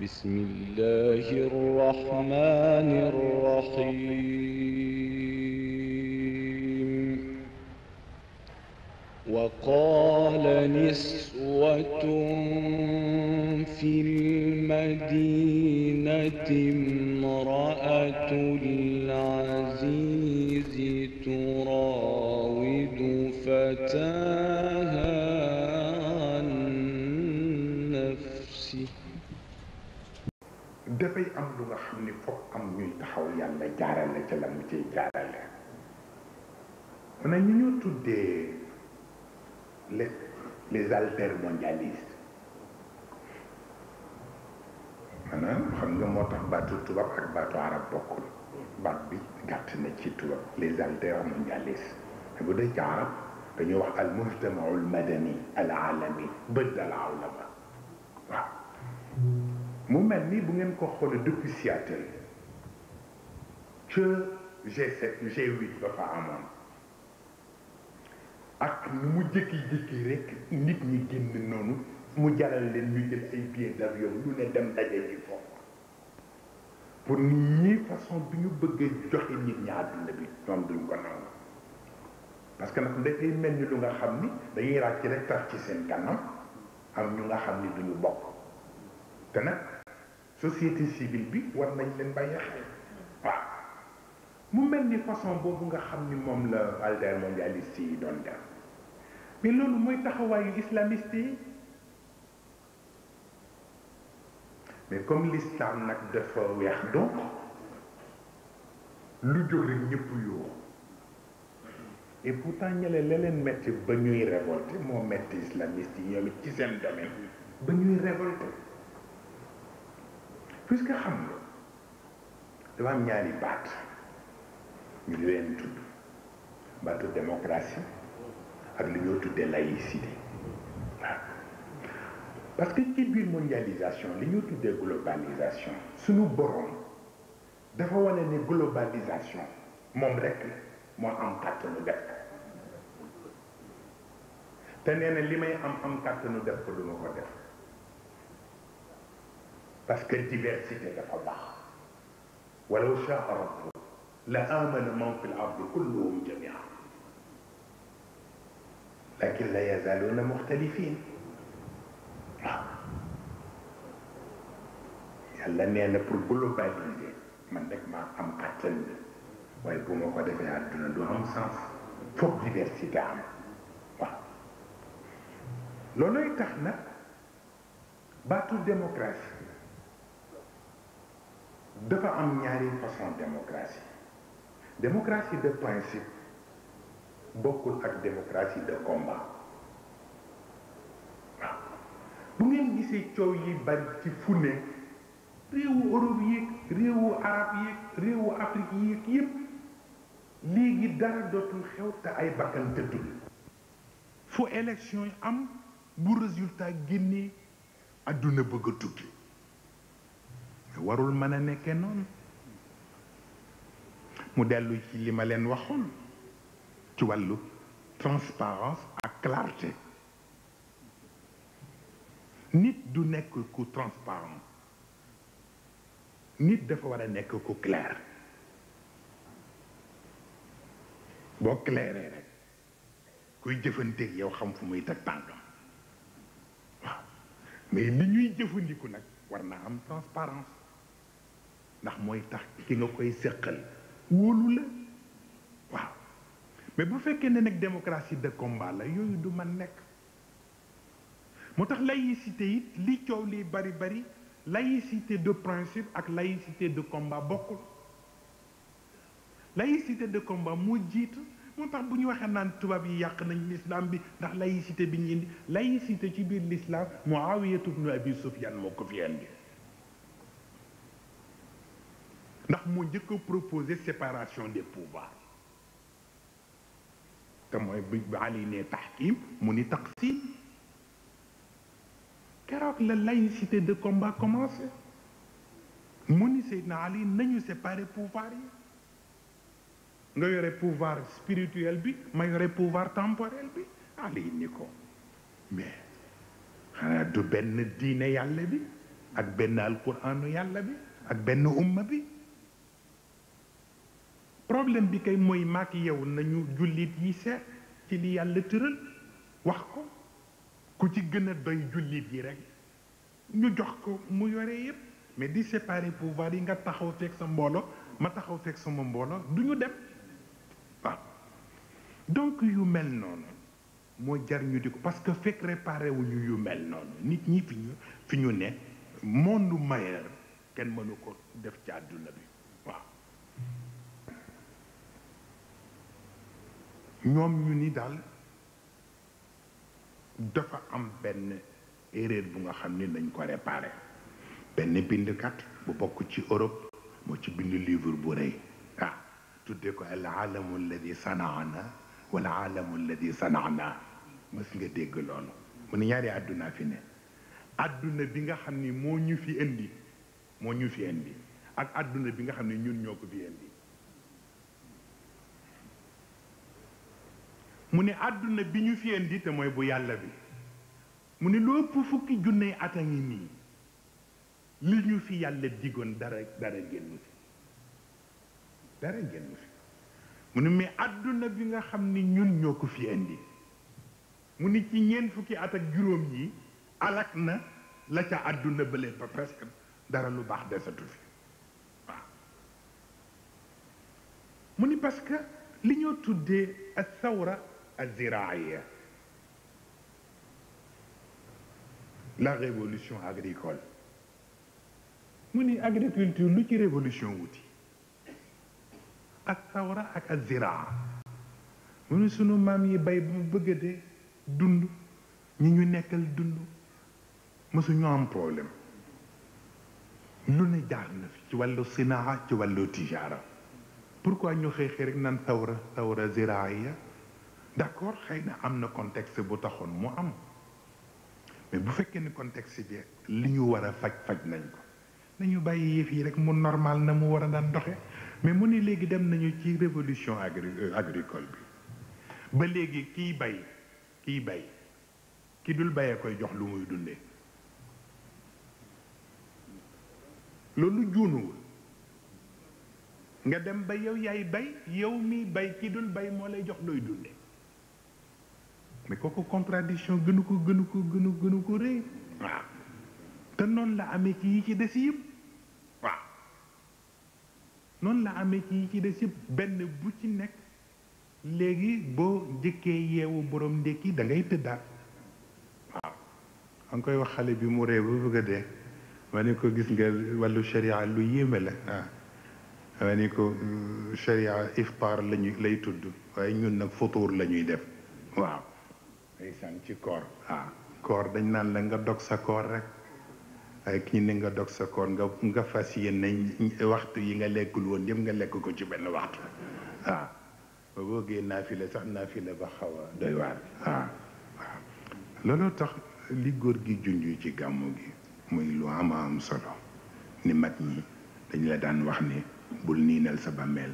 بسم الله الرحمن الرحيم وقال نسوة في المدينة امرأة العزيز تراود فتاها عن نفسه dafay am lu nga xam ni foog am ñuy taxaw yàlla jaarale ca la mu ciy jaarale na ñu ñoo tuddee les altermondialistes maanaam xam nga moo tax baatu tubaab ak baatu arab bokkul baat bi gàtt na ci tubaab les altermondialistes te bu dee ci arab dañuy wax al mujtamaul madani al alami bëdd al awlama waaw mu mel ni bu ngeen ko xoolee depuis Seattle ca G7 G8 ba fa amoon ak nu mu jékki-jékki rek nit ñi génn noonu mu jaral leen ñu jël ay billets d'avion lu ne dem daje ji foofu pour nit ñi façon bi ñu bëggee joxe nit ñi àdduna bi ñoom duñ ko nangu parce que nag dafay mel ni lu nga xam ni dañuy ràcc rek tax ci seen kanam am ñu nga xam ni duñu bokk te nag société civile bi war nañ leen bàyyi xel waaw mu mel ni façon boobu nga xam ni moom la altermondialiste yi doon def mais loolu mooy taxawaayu islamiste yi mais comme l'islam nag dafa weex donc lu jóg rek ñëpp yoo et pourtant ñële la leen metti ba ñuy révolté moo metti islamiste yi ñoom it ci seen domaine ba ñuy révolté puisque xam nga dafa am ñaari baat ñu di leen tudd baatu démocratie ak li ñoo tuddee laïcité waaw parce que ci biir mondialisation li ñoo tuddee globalisation suñu borom dafa wane ne globalisation moom rek la moo am kàttanu def ko te nee na li may am kàttanu def ko du ma ko def parce que diversité dafa baax walaw shaa rabbu la amana man fi l-ardi kulluhum jamian lakin la yazaluna muxtalifin waaw yàlla nee na pour globaliser man rek maa am kàttan bi waaye bu ma ko defee àdduna du am sens foog diversité am waaw looloy tax nag baatu démocratie dafa am ñaari façon démocratie de principe bokkul ak démocratie de combat waaw bu ngeen gisee coow yi bari ci fu ne réewu Europe yéeg réewu arab yéeg réewu Afrique yéeg yépp léegi dara dootul xew te ay bakkan tëddul fu élection yi am bu résultat génnee adduna bëgg a tukki warul mën a nekkee noonu mu dellu ci li ma leen waxoon ci wàllu transparence ak clarté nit du nekk ku transparent nit dafa war a nekk ku clair boo clairee rek kuy jëfanteeg yow xam fu muy teg tànkam waaw mais li ñuy jëfandiku nag war na am transparence ndax mooy tax ki nga koy séqal wóolu la waaw mais bu fekkee ne nag démocratie de combat la yooyu du man nekk moo tax laïcité it li coow li bari bari laïcité de principe ak laïcité de combat bokkul laïcité de combat moo jiitu moo tax bu ñu waxee naan tubaab yi yàq nañ l'islam bi ndax laïcité bi ñu indi laïcité ci biir l'islam Muawiyatu ibn Abi Sufyan moo ko fi indi ndax moo njëkk a proposé séparation des pouvoirs te mooy bi Ali ne tahkim mu ni taqsim keroog la laïcité de combat commencé mu ni Seydina Ali nañu séparer pouvoir yi nga yore pouvoir spirituel bi ma yore pouvoir temporel bi Ali ni ko mais xanaa du benn diine yàlla bi ak benn alquranu yàlla bi ak benn umma bi. problème bi kay mooy maak yow nañu jullit yi seet ci li yàlla tëral wax ko ku ci gën a doy jullit yi rek ñu jox ko mu yore yépp mais di séparer pouvoir yi nga taxaw fekk sa mbooloo ma taxaw fekk sama mbooloo du ñu dem waaw. donc yu mel noonu moo jar ñu di ko parce que fekk réparé wuñu yu mel noonu nit ñi fi ñu ne monde meilleur kenn mënu ko def ci àdduna bi waaw. ñoom ñu ni daal dafa am benn erreur bu nga xam ni nañ ko réparé benn bindkat bu bokk ci Europe moo ci bind livre bu rëy tudde ko al alamu alladi sanaana wal alamu alladi sanaana mës nga dégg loolu mu ne ñaari àdduna fi ne àdduna bi nga xam ni moo ñu fi indi ak àdduna bi nga xam ne ñun ñoo ko fi indi. mu ne àdduna bi ñu fi indi te mooy bu yàlla bi mu ne lu ëpp fukki junne at a ngi nii li ñu fi yàlla digoon dara génn fi mu ne mais àdduna bi nga xam ni ñun ñoo ko fi indi mu ni ci ñeent fukki at ak juróom yi alak na la ca àdduna bële ba presque dara lu baax desatu fi waaw. mu ni parce que li ñoo tuddee athawra aziraaya la révolution agricole mu ni agriculture lu ci révolution wuti ak thawra ak aziraa mu ni sunu maam yi bay bu bëgg a dee dund ñi ñu nekkal dund mësuñu am problème lu ne jaar na fi ci wàllu sinaa ci wàllu tijaara pourquoi ñu xëy rek naan thawra ziraaya d'accord xëy na am na contexte bu taxoon mu am mais bu fekkee ni contexte bi li ñu war a faj nañ ko nañu bàyyi yëf yi rek mu normal na mu war a daan doxe mais mu ni léegi dem nañu ci révolution agricole bi ba léegi kiy bay ki dul bayee koy jox lu muy dundee loolu juunuwul nga dem ba yow yaay bay yow mi bay ki dul bay moo lay jox looy dundee mais kooku contradiction gënu ko rëy waaw te noonu la amee ci yi ci des yëpp waaw noonu la amee ci yi ci des yëpp benn bu ci nekk léegi boo njëkkee yeewu borom ndékki da ngay tëddaat waaw a ngi koy wax xale bi mu réew ba bëgg a dee ma ne ko gis nga wàllu sharia lu yéeme la ma ne ko sharia iftaar lay tudd waaye ñun nag futuur la ñuy def waaw ndeysaan ci koor koor dañ naan la nga dog sa koor rek waaye kii ne nga dog sa koor nga fas yéene waxtu yi nga lekkul woon yëpp nga lekk ko ci benn waxtu ba boogee naafila sax naafila ba xaw a doy waar waaw looloo tax li góor gi junj ci gàmmu gi muy lu am solo ni mag ñi dañ la daan wax ni bul niinal sa bàmmeel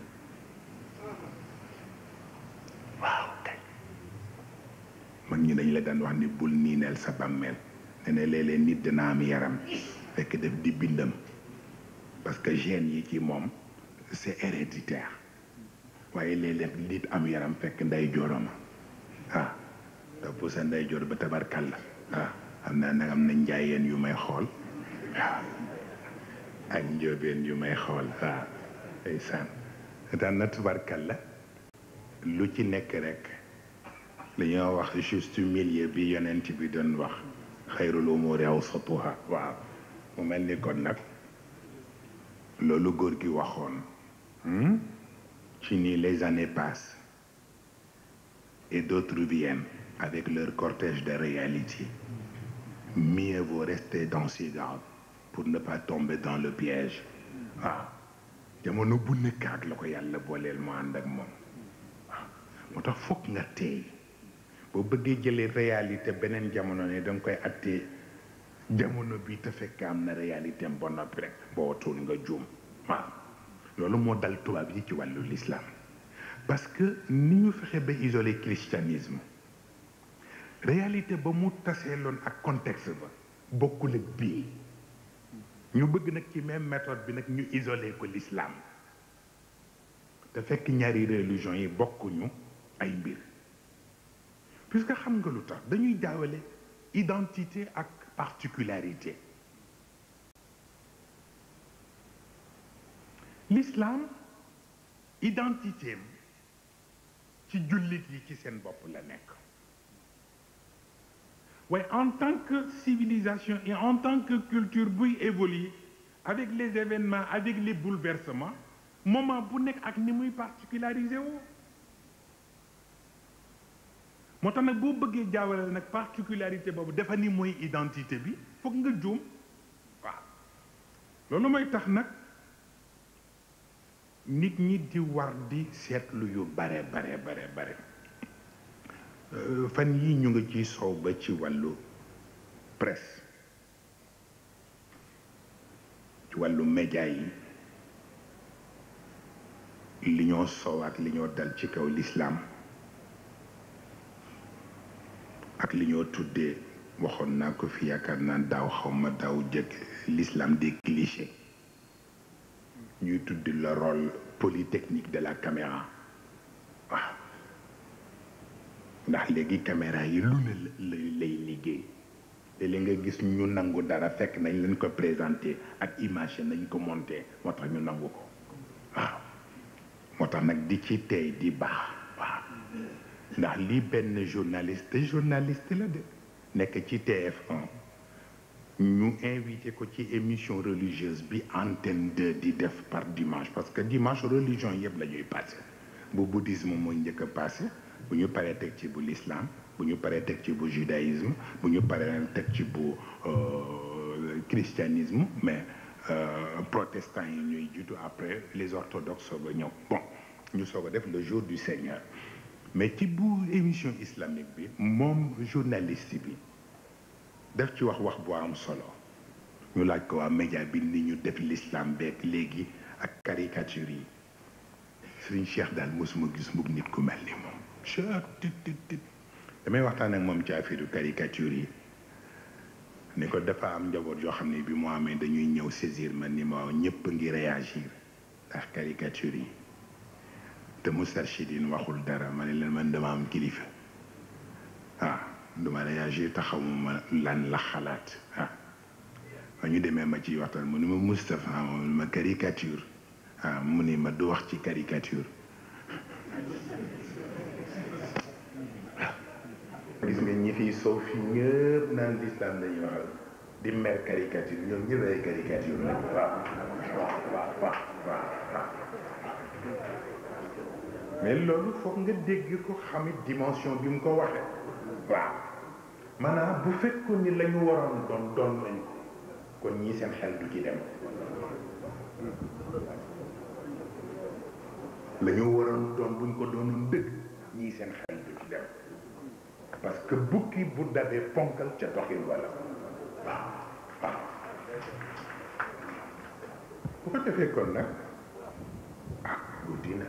mag ñi dañ la daan wax ni bul niineel sa bàmmeel ne ne léeg-léeg nit dina am yaram fekk def di bindam parce que gènes yi ci moom c'est héréditaire waaye léeg-léeg nit am yaram fekk nday joorama topp sa nday joor ba tabarkalla xam naa nag am na njaayeen yu may xool ak njóobeen yu may xool ay saan daan na tabarkalla lu ci nekk rek dañoo wax juste milieu bi yonent bi doon wax xayrul umuri awsatuha waaw mu mel ni kon nag loolu góor gi waxoon ci ni les années passent et d'autres viennent avec leur cortège de réalité. Mieux vaut rester dans ses gardes pour ne pas tomber dans le piège. jamono bu nekk ak la ko yàlla booleel mu ànd ak moom moo tax foog nga teey boo bëggee jëlee réalité beneen jamono ne danga koy attee jamono bi te fekk am na réalité ba noppi rek boo tuul nga juum loolu moo dal tubaab yi ci wàllu l'islam parce que ni ñu fexe ba isoler christianisme réalité ba mu taseeloon ak contexte ba bokkul ak bii ñu bëgg nag ci même méthode bi nag ñu isolé ko l'islam te fekk ñaari religion yi bokkuñu ay mbir puisque xam nga lu tax dañuy jaawale identité ak particularité. L'islam identité ci jullit yi ci seen bopp la nekk waaye en tant que civilisation et en tant que culture buy évoluer avec les événements avec les bouleversements moment bu nekk ak ni muy particularisé woo moo tax nag boo bëggee jaawale nag particularité boobu dafa ni mooy identité bi foog nga juum waaw loolu mooy tax nag nit ñi di war di seetlu yu bare fan yi ñu ngi ciy soow ba ci wàllu presse ci wàllu média yi li ñoo soow ak li ñoo dal ci kaw l'islam ak li ñoo tuddee waxoon naa ko fi yaakaar naa daaw xawma daaw jëkk l'islam des clichés ñuy tudd le rôle polytechnique de la caméra waaw ndax léegi caméra yi lu ne lay liggéey léeg-léeg nga gis ñu nangu dara fekk nañ leen ko présenté ak image nañ ko monté moo tax ñu nangu ko waaw moo tax nag di ci tey di baax waaw ndax lii benn journaliste la de nekk ci TF1 ñu invité ko ci émission religieuse bi antenne 2 di def par dimanche parce que dimanche religion yëpp la ñuy passé bu bouddhisme mooy njëkk a passé bu ñu paree teg ci bu l'islam bu ñu paree teg ci bu judaïsme bu ñu paree teg ci bu christianisme mais protestants yi ñuy jiitu après les orthodoxes soog a ñëw bon ñu soog a def le jour du Seigneur mais ci bu émission islamique bi moom journaliste bi def ci wax bu am solo ñu laaj ko waa média bi ni ñu def l'islam beeg léegi ak caricature yi Serigne Cheikh daal mosuma gis mukk nit ku mel ni moom damay waxtaan ak moom ci affaire caricature yi ni ko dafa am njaboot yoo xam ne bi mu amee dañuy ñëw saisir ma ni ma ñëpp ngi réagir ndax caricature yi te Moustarchidine waxul dara ma ne leen man dama am kilifa duma réagir taxawuma lan la xalaat ma ñu demee ma ci waxtaan mu ni ma Moustapha ma caricature mu ni ma du wax ci caricature gis nga ñi fiy soow fi ñëpp naan l'islam lañuy waxal di mer caricature ñoom ñëpp ay caricature lañu waaw mais loolu foog nga dégg ko xamit dimension bi mu ko waxee waaw maanaam bu fekkoon ni la ñu waroon doon nañ ko kon ñii seen xel du ci dem la ñu waroon doon buñ ko doonoon dëgg ñii seen xel du ci dem parce que bukki bu dabee ponkal ca doxin wala waaw bu ko defee kon nag guddi na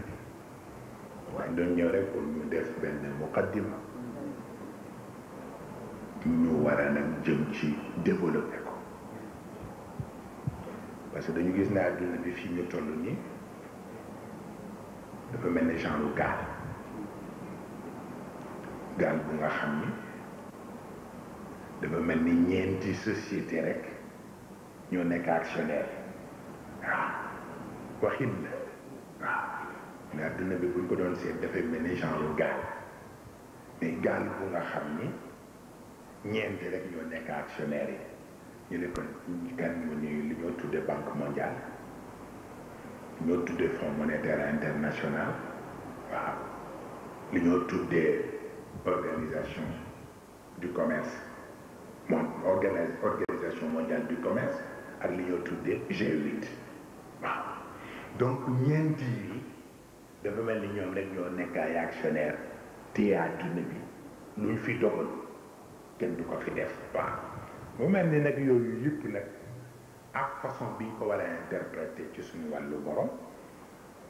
dañ doon ñëw rek pour ñu def benn muqaddima ñu war a nag jëm ci développé ko parce que dañu gis ne àdduna bi fii ñu toll nii dafa mel ne genre gaal bu nga xam ni dafa mel ni ñeenti société rek ñoo nekk actionnaire waxin la mais àdduna bi buñ ko doon seet dafay mel ni genre gaal mais gaal bu nga xam ni ñeenti rek ñoo nekk actionnaire yi ñu ne kon kan mu ni li ñoo tuddee banque mondiale li ñoo tuddee fonds monétaire international waaw li ñoo tuddee organisation du commerce organisation mondiale du commerce ak li ñoo tuddee G8 waaw donc ñeenti yi dafa mel ni ñoom rek ñoo nekk ay actionnaire téye àdduna bi luñ fi dogal kenn du ko fi def waaw mu mel ni nag yooyu yëpp nag ak façon bi ñu ko war a interpréter ci suñu wàllu borom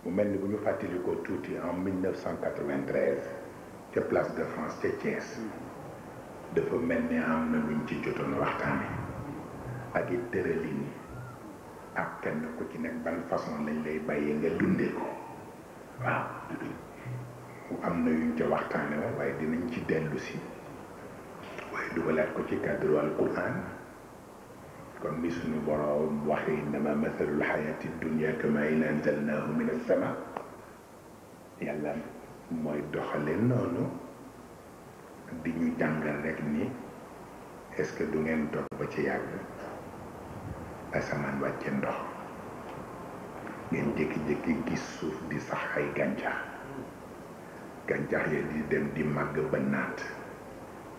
mu mel ni bu ñu fàttalikoo tuuti en 1993 ca place de France ca Thiès dafa mel ni am na luñ ci jotoon waxtaane ak it tëralin yi ci nag ban façon lañ lay bàyyee nga dundee ko waaw am na yuñ ca waxtaane la waaye dinañ ci dellu si waaye dugalaat ko ci cadre alquran comme ni suñu borom waxee innama mathalul xayati dunia kama in anzalnahu min as-sama yàlla mooy doxale noonu di ñu jàngal rek ni est-ce que du ngeen toog ba ci yàgg asamaan wàcce ndox ngeen jékki-jékki gis suuf di sax ay gàncax gàncax ya di dem di màgg ba naat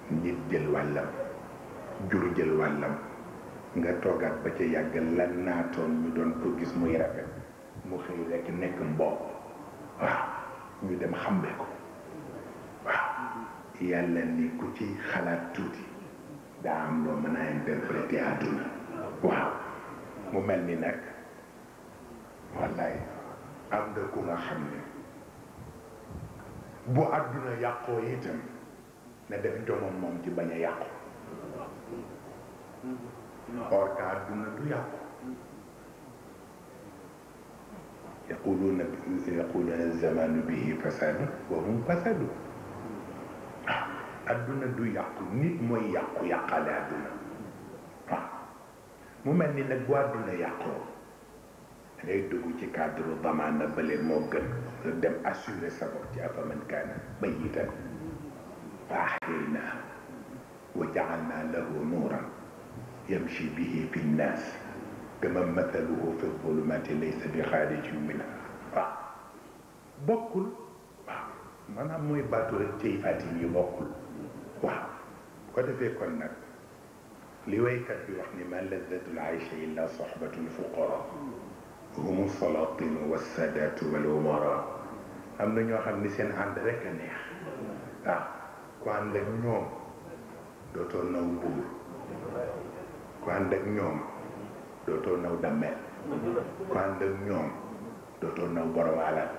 nit jël wàllam jur jël wàllam nga toogaat ba ca yàgg la naatoon ñu doon ko gis muy rafet mu xëy rekk nekk mboob waaw ñu dem xambe ko waaw yàlla ni ku ci xalaat tuuti daa am loo mën a interpréter àdduna waaw mu mel ni nag wallaay am nga ku nga xam ne bu àdduna yàqoo itam na def jomam moom ci bañ a yàqu or que àdduna du yàqu yaquluuna zamanu bihi fasadu wa hum fasadu àdduna du yàqu nit mooy yàqu yàqale àdduna waaw mu mel ni nag bu àdduna yàqoo da ngay dugg ci cadre damaana bële moo gën nga dem assurer sa bopp ci afaman kaana mayitan fa ahyaynaahu wa ja'alnaa lahu nuuran yamshi bihi fi nnaas kaman mathaluhu fi zulumaati laysa bi xaarijin minhaa waaw bokkul waaw maanaam mooy baatu rek cay fatin yi bokkul waaw ko defee kon nag li waykat bi wax ni ma lazzatul ayshi illa sohbatul fuqara humu salaatinu wassadaatu wal umara am na ñoo xam ni seen ànd rek a neex waaw ku ànd ak ñoom dootoo naw buur ku ànd ak ñoom dootoo naw dammel ku ànd ak ñoom dootoo naw borom alal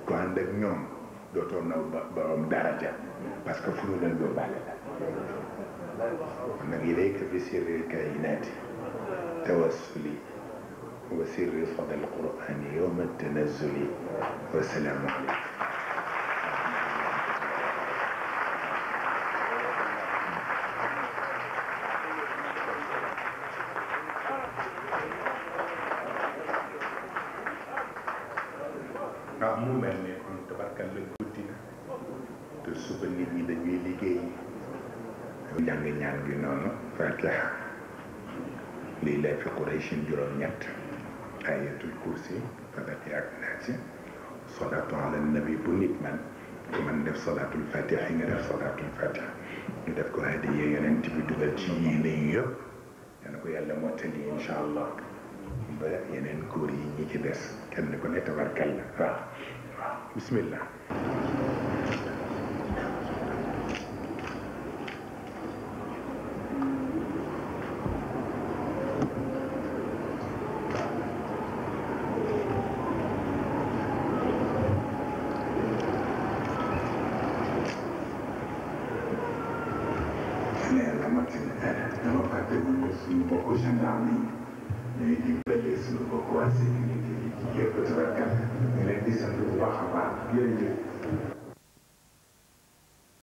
ku ànd ak ñoom dootoo naw borom daraja parce que fu ñu leen yóbbaale la kon nag ilayka bi sirril kainaati tawassuli wa sirri sadal qur'ani yowma tanazzuli wa salaamu aleykum waaw mu mel ne kon tabarkal la guddi na te suba nit ñi dañuy liggéey jàng ñaan gi noonu fatiha lii lay fi Qurayshin juróom-ñett ayatul kursi falaqi ak naasi salaatu ala nabi bu nit man ku man def salaatul fatiha nga def salaatul fatiha ñu def ko hadiya yonent bi dugal ci yéene yi yëpp dana ko yàlla mottali incha allah ba yeneen kóor yi ñi ci des kenn ku ne tabarkal la waaw waaw bismillah dama fàtte woon ne suñu mbokku gendarme yi ñuy dimbale suñu mbokku waa sécurité yi yëpp tabarkal ñu leen di sant bu baax a baax jërëjëf